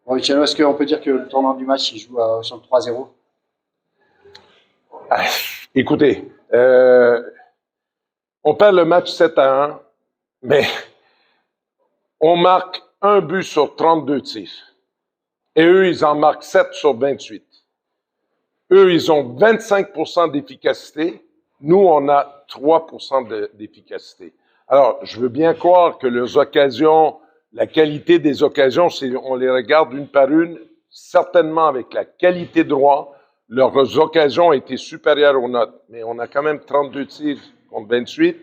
Bon, Luciano, est-ce qu'on peut dire que le tournant du match, il joue sur le 3-0? Ah, écoutez, on perd le match 7-1, mais on marque un but sur 32 tirs. Et eux, ils en marquent 7 sur 28. Eux, ils ont 25% d'efficacité. Nous, on a 3% d'efficacité. Alors, je veux bien croire que leurs occasions, la qualité des occasions, on les regarde une par une, certainement avec la qualité de droit, leurs occasions étaient supérieures aux nôtres. Mais on a quand même 32 tirs contre 28.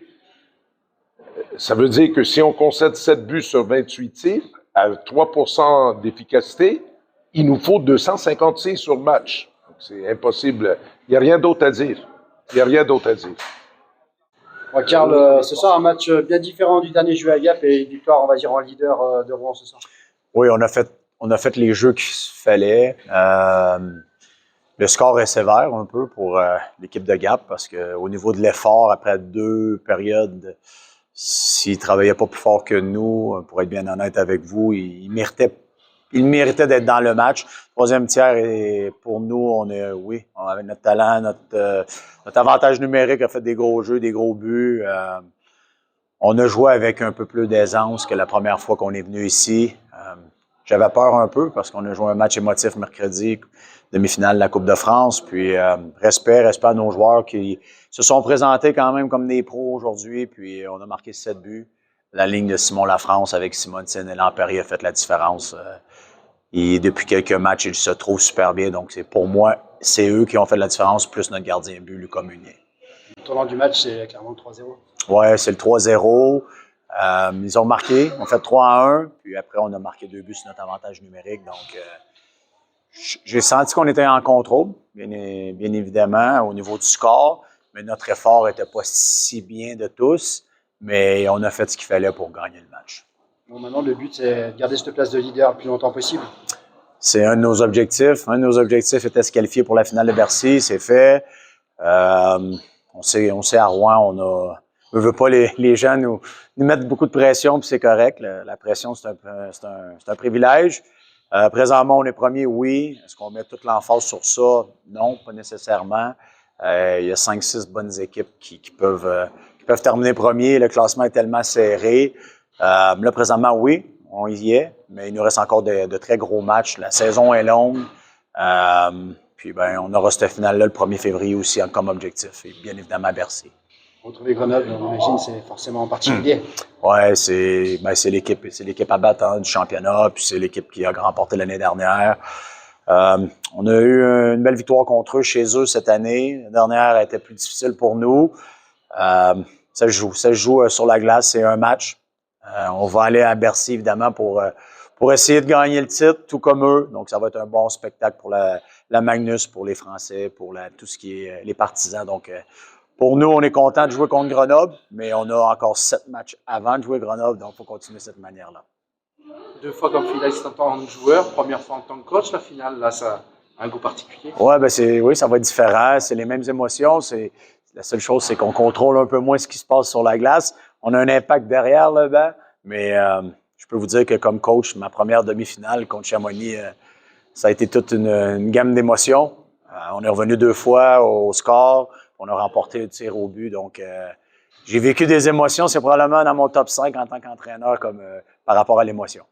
Ça veut dire que si on concède 7 buts sur 28 tirs, à 3% d'efficacité, il nous faut 256 sur le match. C'est impossible. Il n'y a rien d'autre à dire. Il n'y a rien d'autre à dire. Bon, Karl, ce soir, un match bien différent du dernier joué à Gap et une victoire, on va dire, en leader de Rouen ce soir. Oui, on a fait les jeux qu'il fallait. Le score est sévère un peu pour l'équipe de Gap parce qu'au niveau de l'effort, après 2 périodes, s'ils ne travaillaient pas plus fort que nous, pour être bien honnête avec vous, ils méritaient d'être dans le match. Troisième tiers, et pour nous, on avait notre talent, notre avantage numérique a fait des gros jeux, des gros buts. On a joué avec un peu plus d'aisance que la première fois qu'on est venu ici. J'avais peur un peu parce qu'on a joué un match émotif mercredi, demi-finale de la Coupe de France. Puis respect à nos joueurs qui se sont présentés quand même comme des pros aujourd'hui. Puis on a marqué 7 buts. La ligne de Simon Lafrance avec Simonsen et Lampéry a fait la différence. Et depuis quelques matchs, ils se trouvent super bien. Donc pour moi, c'est eux qui ont fait la différence, plus notre gardien but, Lucas Meunier. Le tournant du match, c'est clairement le 3-0. Ouais, c'est le 3-0. Ils ont marqué, on fait 3-1, puis après, on a marqué 2 buts sur notre avantage numérique. Donc, j'ai senti qu'on était en contrôle, bien évidemment, au niveau du score, mais notre effort n'était pas si bien de tous, mais on a fait ce qu'il fallait pour gagner le match. Bon, maintenant, le but, c'est de garder cette place de leader le plus longtemps possible. C'est un de nos objectifs. Un de nos objectifs était de se qualifier pour la finale de Bercy, c'est fait. On sait à Rouen, on veut pas les gens nous mettre beaucoup de pression, puis c'est correct. La pression, c'est un privilège. Présentement, on est premier, oui. Est-ce qu'on met toute l'emphase sur ça? Non, pas nécessairement. Il y a 5-6 bonnes équipes qui peuvent terminer premier. Le classement est tellement serré. Là, présentement, oui, on y est, mais il nous reste encore de très gros matchs. La saison est longue. Puis, on aura cette finale-là le 1er février aussi comme objectif, et bien évidemment à Bercy. Retrouver Grenoble, on imagine, c'est forcément en particulier. Oui, c'est l'équipe à battre du championnat, puis c'est l'équipe qui a remporté l'année dernière. On a eu une belle victoire contre eux chez eux cette année. La dernière a été plus difficile pour nous. Ça se joue sur la glace, c'est un match. On va aller à Bercy, évidemment, pour essayer de gagner le titre, tout comme eux. Donc, ça va être un bon spectacle pour la Magnus, pour les Français, pour tout ce qui est les partisans. Donc, pour nous, on est content de jouer contre Grenoble, mais on a encore 7 matchs avant de jouer Grenoble, donc il faut continuer de cette manière-là. 2 fois comme finaliste en tant que joueur, première fois en tant que coach, la finale, là, ça a un goût particulier. Oui, ça va être différent. C'est les mêmes émotions. La seule chose, c'est qu'on contrôle un peu moins ce qui se passe sur la glace. On a un impact derrière le banc, mais je peux vous dire que comme coach, ma première demi-finale contre Chamonix, ça a été toute une gamme d'émotions. On est revenu 2 fois au score. On a remporté le tir au but. Donc, j'ai vécu des émotions. C'est probablement dans mon top 5 en tant qu'entraîneur par rapport à l'émotion.